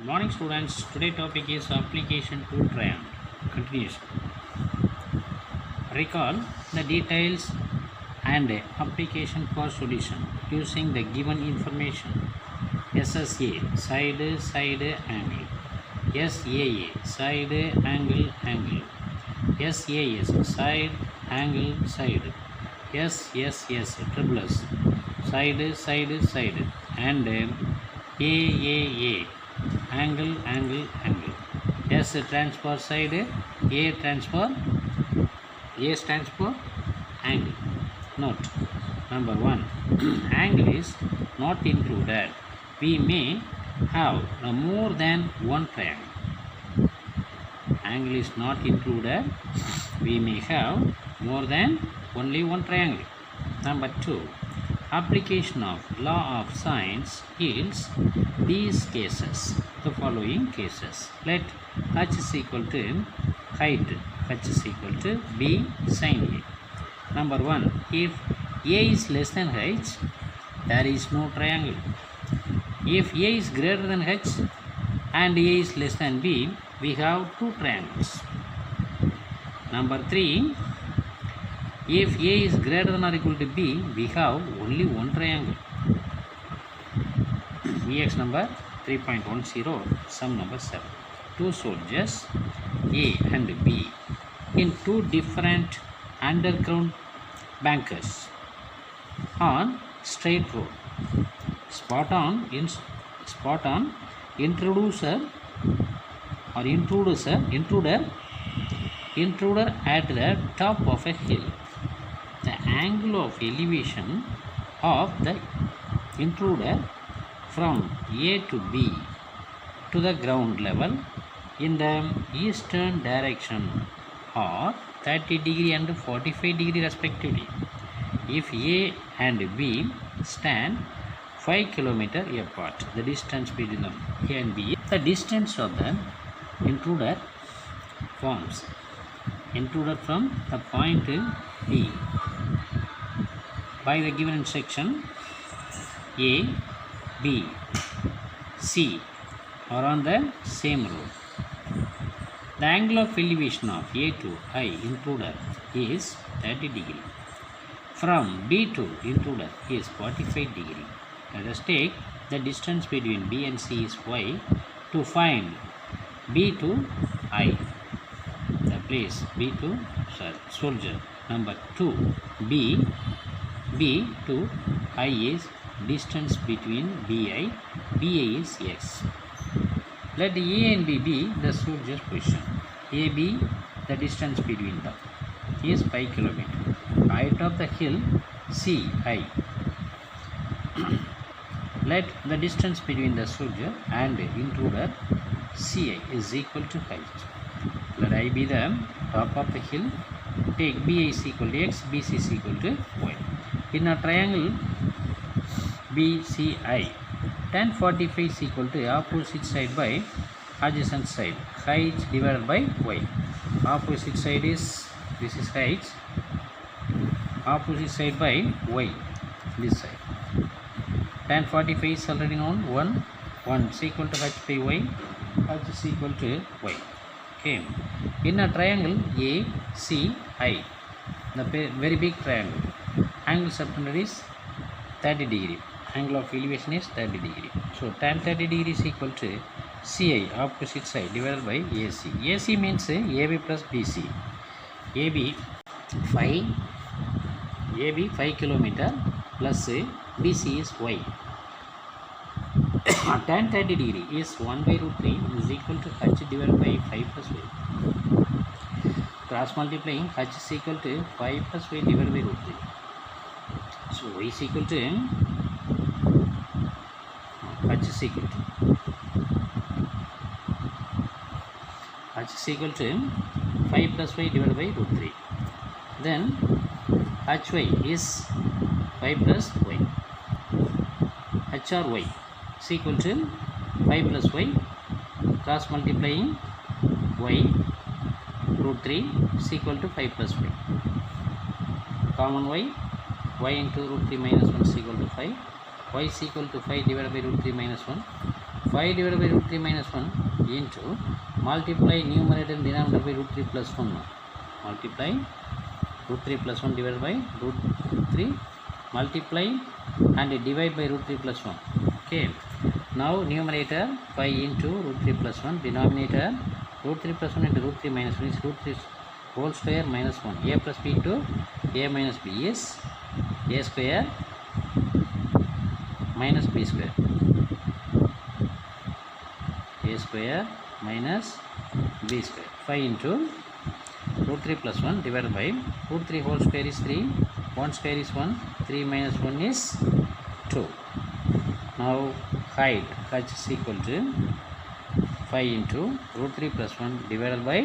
Morning students, today topic is application to triangle. Continuation. Recall the details and application for solution using the given information. SSA side angle, SAA side angle, SAS side side, SSS triple S side and AAA angle. S stands for side, A stands for angle. Note number 1. Angle is not included. We may have more than one triangle. Angle is not included. We may have more than only one triangle. Number 2. Application of law of sines yields these cases, the following cases. Let h is equal to height, h is equal to b sin a. Number 1. If a is less than h, there is no triangle. If a is greater than h and a is less than b, we have two triangles. Number 3. If a is greater than or equal to b, we have only one triangle. Ex number 3.10, sum number 7. Two soldiers A and B in two different underground bunkers on straight road. Spot on intruder at the top of a hill. The angle of elevation of the intruder from A to B to the ground level in the eastern direction are 30 degree and 45 degree respectively. If A and B stand 5 km apart, the distance between them A and B, the distance of the intruder forms intruder from the point B by the given intersection A, B, C are on the same road. The angle of elevation of A to I intruder is 30 degree. From B to intruder is 45 degree. Let us take the distance between B and C is y to find B to I. The place B to soldier. Number 2. B to I is distance between BA is x. Let A and B be the soldier's position. AB, the distance between them, is 5 km. Height of the hill CI. Let the distance between the soldier and intruder CI is equal to height. Let I be the top of the hill. Take BA is equal to x, BC is equal to y. In a triangle BCI, tan 45 is equal to opposite side by adjacent side, height divided by y. Opposite side is, this is height, opposite side by y, this side. Tan 45 is already known, 1 is equal to h by y, h is equal to y. Okay. In a triangle ACI, the very big triangle, angle subtended is 30 degree. Angle of elevation is 30 degree. So tan 30 degree is equal to CI, opposite side, divided by AC. AC means AB plus BC. AB 5 km plus BC is y. Tan 30 degree is 1 by root 3 is equal to h divided by 5 plus y. Cross multiplying, h is equal to 5 plus y divided by root 3. So y is equal to h is equal to 5 plus y divided by root 3. Then hy is 5 plus y. H or y is equal to 5 plus y, cross multiplying y root 3 is equal to 5 plus y. Common y into root 3 minus 1 is equal to 5. Y is equal to 5 divided by root 3 minus 1. 5 divided by root 3 minus 1 into multiply numerator and denominator by root 3 plus 1. Multiply root 3 plus 1 divided by root 3, multiply and divide by root 3 plus 1. Okay. Now numerator 5 into root 3 plus 1, denominator root 3 plus 1 into root 3 minus 1 is root 3 whole square minus 1. A plus b into a minus b is a square minus b square. A square minus b square. 5 into root 3 plus 1 divided by root 3 whole square is 3, 1 square is 1, 3 minus 1 is 2. Now height h is equal to 5 into root 3 plus 1 divided by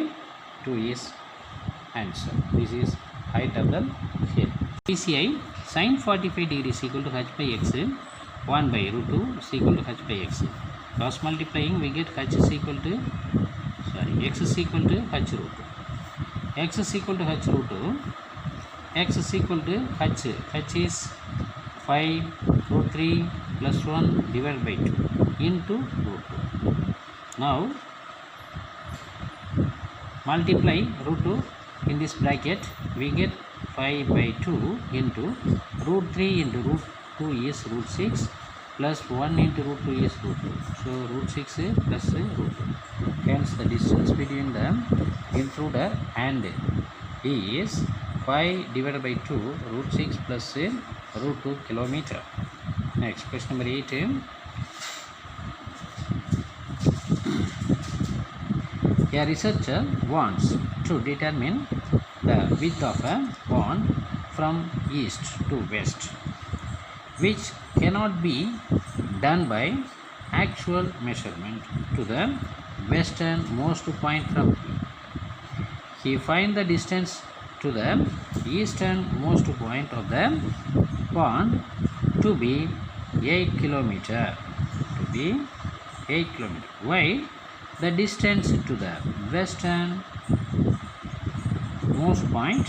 2 is answer. This is height of the hill. PCI sin 45 degree is equal to h by x, 1 by root 2 is equal to h by x. Cross multiplying we get h is equal to x is equal to h root 2. X is equal to h root 2. X is equal to h. H is 5 root 3 plus 1 divided by 2 into root 2. Now multiply root 2 in this bracket, we get 5 by 2 into root 3 into root 2 is root 6 plus 1 into root 2 is root 2. So root 6 plus root 2. Hence the distance between the intruder and is 5 divided by 2 root 6 plus root 2 kilometer. Next, question number 8. A researcher wants to determine the width of a pond from east to west, which cannot be done by actual measurement to the westernmost point from P. He finds the distance to the easternmost point of the pond to be 8 kilometer. While the distance to the westernmost point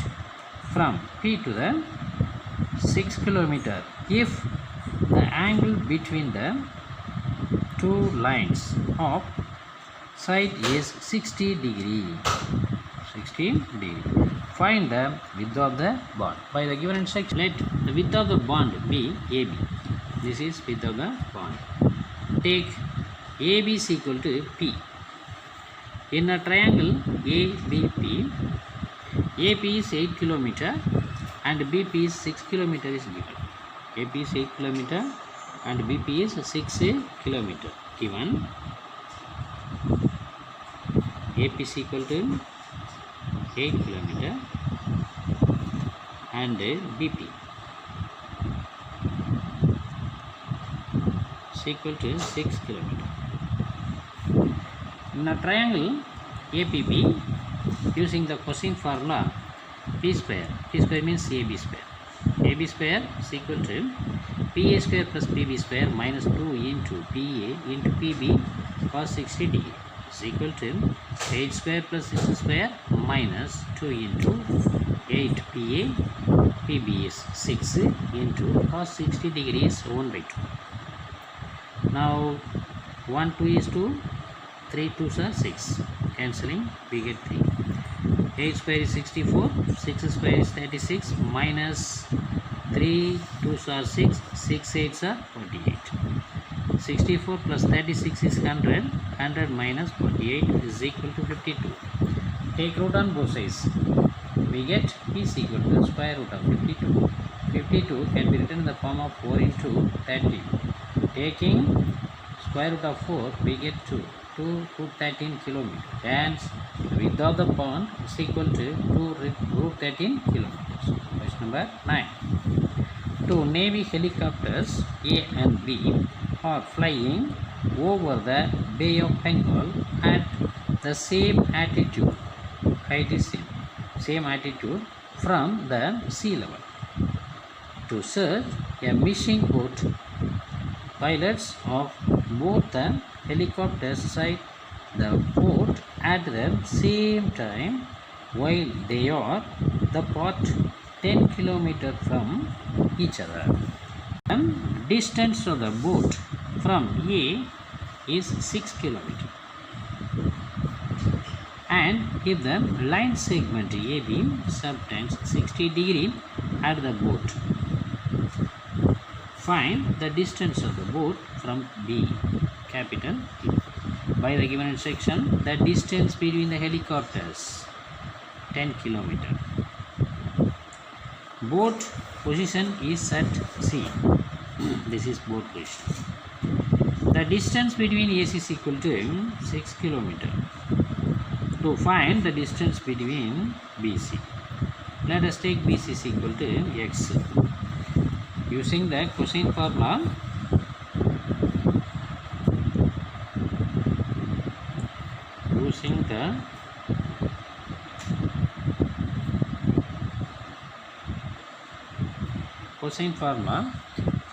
from P to the 6 kilometer if the angle between the two lines of sight is 60 degree. Find the width of the bond. By the given instruction, let the width of the bond be AB. This is width of the bond. Take AB is equal to P. In a triangle ABP, AP is 8 kilometer and BP is 6 kilometer is given. AP is 8 kilometer and BP is 6 kilometer given. AP is equal to 8 kilometer and BP is equal to 6 kilometer. In a triangle APB, using the cosine formula P square means AB square. AB square is equal to PA square plus PB square minus 2 into PA into PB cos 60 degree is equal to 8 square plus 6 square minus 2 into 8 PA PB is 6 into cos 60 degrees 1 by 2. Now 1 2 is 2, 3 2s are 6, cancelling we get 3. 8 square is 64, 6 square is 36 minus 3 2s are 6, 6 8s are 48. 64 plus 36 is 100, 100 minus 48 is equal to 52. Take root on both sides. We get P is equal to square root of 52. 52 can be written in the form of 4 into 30. Taking square root of 4, we get 2 to 13 kilometers. Hence, the width of the pond is equal to 2 root 13 kilometers. Question number 9. Two Navy helicopters A and B are flying over the Bay of Bengal at the same altitude. Height is same altitude from the sea level. To search a missing boat, pilots of both the helicopters sight the boat at the same time while they are apart 10 kilometers from each other. The distance of the boat from A is 6 km. And if the line segment AB subtends 60 degree at the boat, find the distance of the boat from B, capital T. By the given section, the distance between the helicopters 10 km. Boat position is at C. This is boat position. The distance between AC is equal to 6 km. To find the distance between BC, let us take BC is equal to X. Using the cosine formula,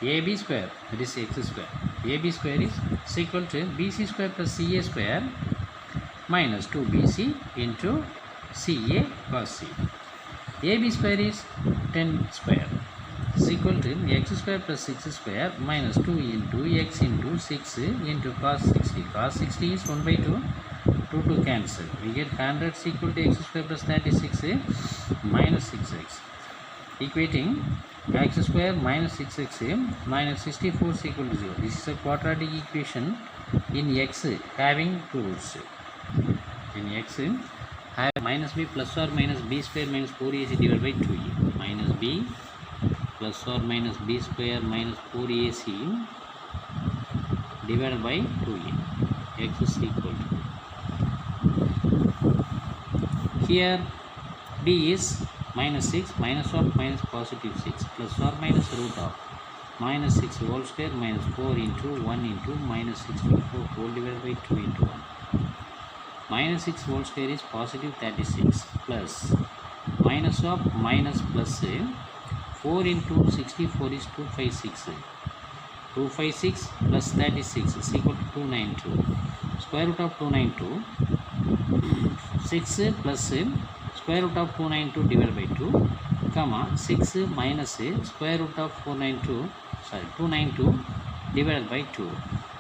AB square, that is X square. AB square is equal to BC square plus CA square minus 2BC into CA cos C. AB square is 10 square is equal to X square plus 6 square minus 2 into X into 6 into cos 60. Cos 60 is 1 by 2. 2 cancel. We get 100 is equal to X square plus 36 minus 6X. Equating X square minus 6X minus 64 is equal to 0. This is a quadratic equation in X having two roots. In X, have minus B plus or minus B square minus 4AC divided by 2A. Minus B plus or minus B square minus 4AC divided by 2A. X is equal to. Here B is minus 6, minus of minus positive 6, plus or minus root of minus 6 whole square minus 4 into 1 into minus 64 whole divided by 2 into 1. Minus 6 whole square is positive 36 plus minus of minus plus 4 into 64 is 256. 256 plus 36 is equal to 292. Square root of 292. 6 plus square root of 292 divided by 2, comma 6 minus square root of 292 divided by 2,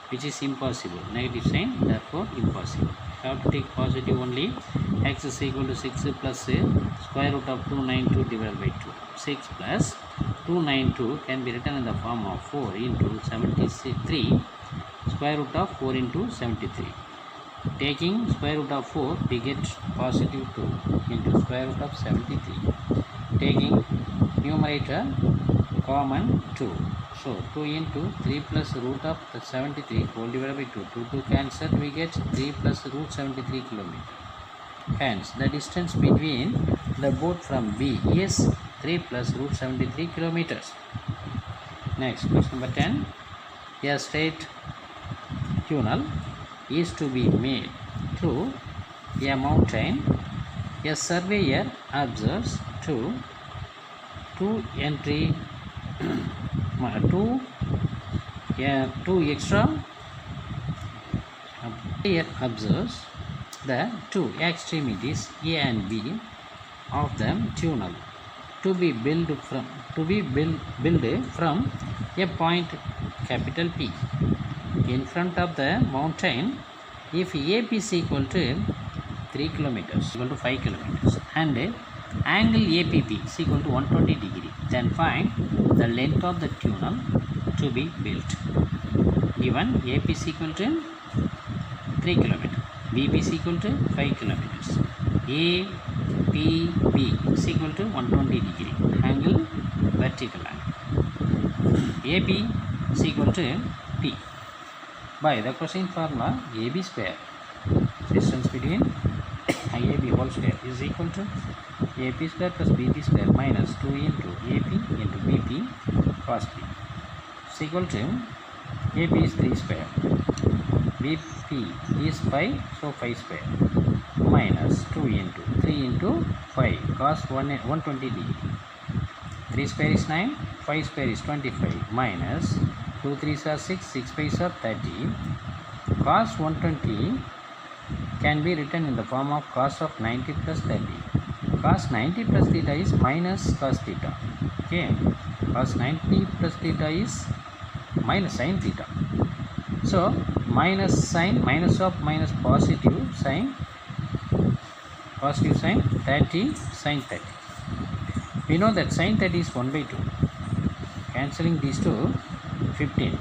which is impossible. Negative sign, therefore impossible. Have to take positive only. X is equal to 6 plus square root of 292 divided by 2. 6 plus 292 can be written in the form of 4 into 73 square root of 4 into 73. Taking square root of 4, we get positive 2 into square root of 73. Taking numerator common 2. So 2 into 3 plus root of 73 whole divided by 2. 2 cancel, we get 3 plus root 73 km. Hence, the distance between the boat from B is 3 plus root 73 kilometers. Next, question number 10. A straight tunnel is to be made through a mountain. A surveyor observes two extra surveyor observes the two extremities A and B of the tunnel to be built from a point capital P in front of the mountain. If AP is equal to 3 kilometers, equal to 5 kilometers, and angle APP is equal to 120 degree, then find the length of the tunnel to be built. Given AP is equal to 3 kilometers, BP is equal to 5 kilometers, APB is equal to 120 degree, angle vertical angle. AP is equal to P. By the cosine formula, AB square, distance between IAB whole square is equal to AP square plus BP square minus 2 into AP into BP cos B is equal to AP is 3 square, BP is 5, so 5 square minus 2 into 3 into 5 cos 120 degree. 3 square is 9, 5 square is 25 minus 2 3s are 6, 6 5s are 30. Cos 120 can be written in the form of cos of 90 plus 30. Cos 90 plus theta is minus cos theta. Okay, cos 90 plus theta is minus sin theta. So minus sign, minus of minus positive sign 30 sin 30. We know that sin 30 is 1 by 2. Cancelling these two, 15.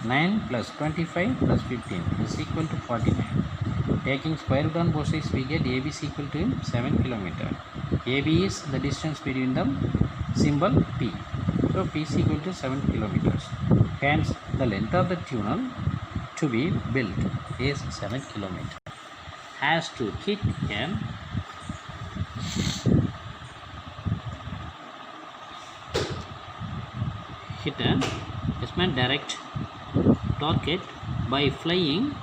9 plus 25 plus 15 is equal to 49. Taking square root on both sides, we get AB is equal to 7 km. AB is the distance between them, symbol P. So P is equal to 7 kilometers. Hence, the length of the tunnel to be built is 7 kilometers. Has to hit an direct target by flying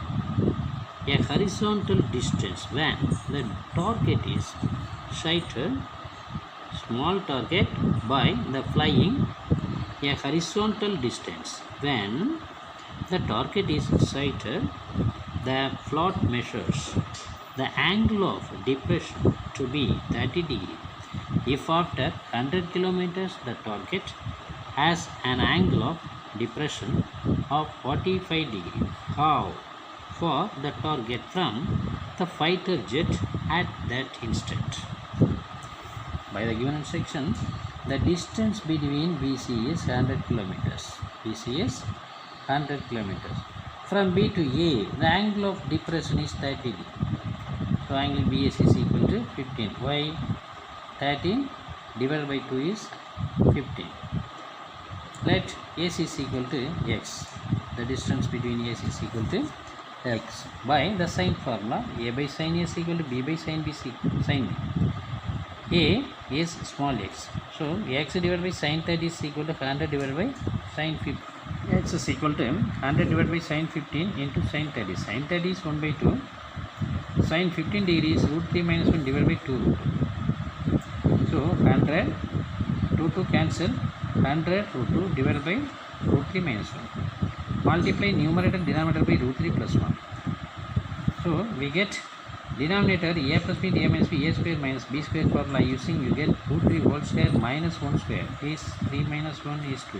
a horizontal distance when the target is sighted. Small target by the flying a horizontal distance when the target is sighted. The float measures the angle of depression to be 30 degrees. If after 100 kilometers the target has an angle of depression of 45 degrees, how for the target from the fighter jet at that instant? By the given instructions, the distance between BC is 100 kilometers. BC is 100 kilometers. From B to A, the angle of depression is 30 degrees. So angle BS is equal to 15. Why? 30 divided by 2 is 15. Let AC is equal to X. The distance between AC is equal to X. By the sine formula, A by sine A is equal to B by sine B sine B. A is small x. So X divided by sine 30 is equal to 100 divided by sine 15. X is equal to 100 divided by sine 15 into sine 30. Sine 30 is 1 by 2. Sine 15 degrees root 3 minus 1 divided by 2 root 2. So 100, 2 cancel, 100 root 2 divided by root 3 minus 1. Multiply numerator denominator by root 3 plus 1. So we get denominator a plus b, a minus b, a square minus b square formula using, you get root 3 whole square minus 1 square is 3 minus 1 is 2.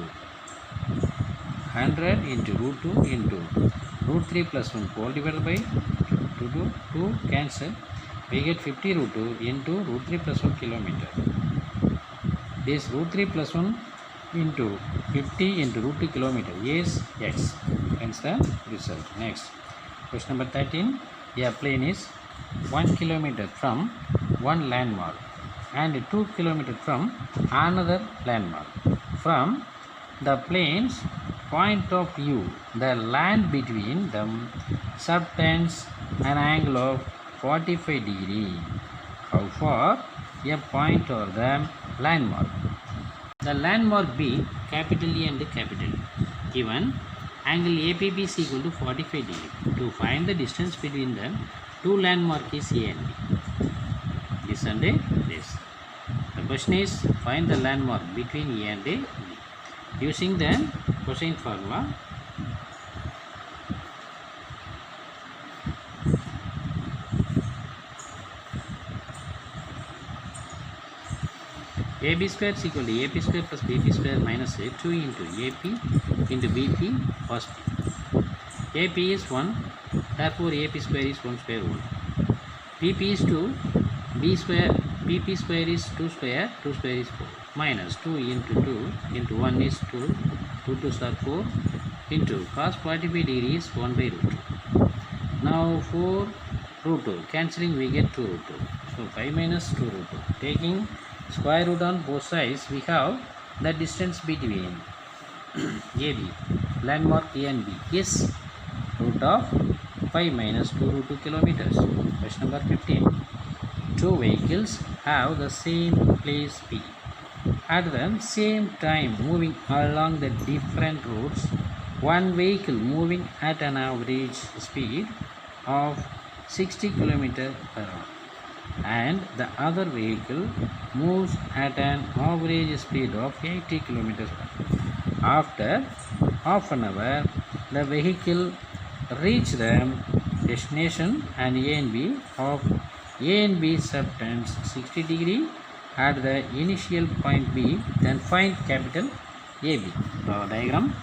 100 into root 2 into root 3 plus 1 whole divided by 2 cancel. We get 50 root 2 into root 3 plus 1 kilometer. This root 3 plus 1 into 50 into root 2 kilometer is x. Hence the result. Next, question number 13. A plane is 1 kilometer from one landmark and 2 kilometers from another landmark. From the plane's point of view, the land between them subtends an angle of 45 degrees. How far a point or the landmark? The landmark B, capital E and capital E. Given angle APB is equal to 45 degrees. To find the distance between the two landmarks is A and B. This and this. The question is, find the landmark between A and B. Using the cosine formula, AB square is equal to AP square plus BP square minus 2 into AP into BP plus P. AP is 1, therefore AP square is 1 square 1. PP is 2, B square, PP square is 2 square is 4. Minus 2 into 2 into 1 is 2, 2 2s are 4 into cos 45 degrees 1 by root 2. Now 4 root 2, cancelling we get 2 root 2. So 5 minus 2 root 2. Taking square root on both sides, we have the distance between AB, landmark A and B is root of 5 minus 2 root 2 kilometers. Question number 15. Two vehicles have the same place P. At the same time moving along the different routes, one vehicle moving at an average speed of 60 km per hour and the other vehicle moves at an average speed of 80 km per hour. After half an hour, the vehicle reach the destination and A and B of A and B subtends 60 degree at the initial point B, then find capital AB. Diagram.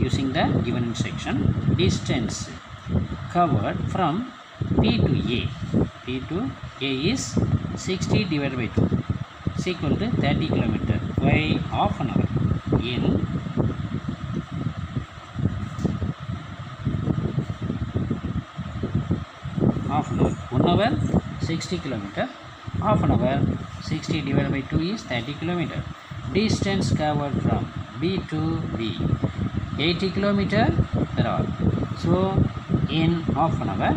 using the given instruction. Distance covered from P to A. P to A is 60 divided by 2 is equal to 30 km by half an hour. In half an hour, 1 hour 60 km, half an hour 60 divided by 2 is 30 km. Distance covered from B to B 80 km per hour. So in half an hour,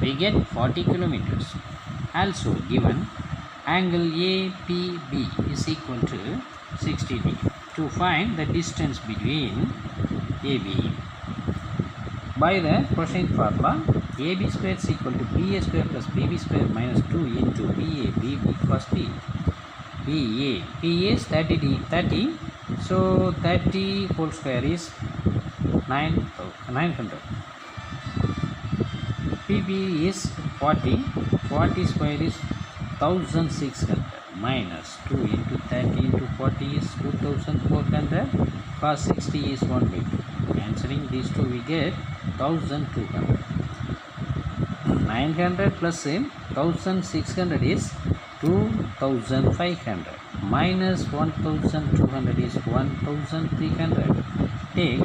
we get 40 kilometers. Also given angle APB is equal to 60 degree. To find the distance between AB, by the cosine formula, AB square is equal to BA square plus BB square minus 2 into BA BB cos B. BA is 30, so 30 whole square is 900. PB is 40 square is 1600 minus 2 into 30 into 40 is 2400, cos 60 is 1 by 2. Answering these two we get 1200. 900 plus 1600 is 2500 minus 1200 is 1300. Take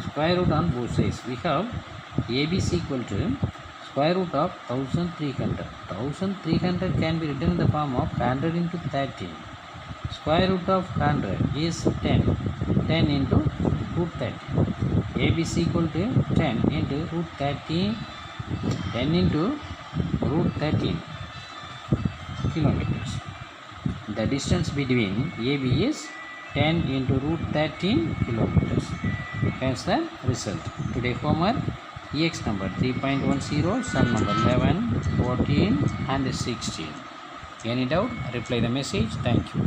square root on both sides. We have AB is equal to square root of 1300. 1300 can be written in the form of 100 into 13. Square root of 100 is 10. 10 into root 30. AB is equal to 10 into root 13. 10 into root 13 kilometers. The distance between AB is 10 into root 13 kilometers. Hence the result. Today homework: EX number 3.10, sum number 11, 14 and 16. Any doubt? Reply the message. Thank you.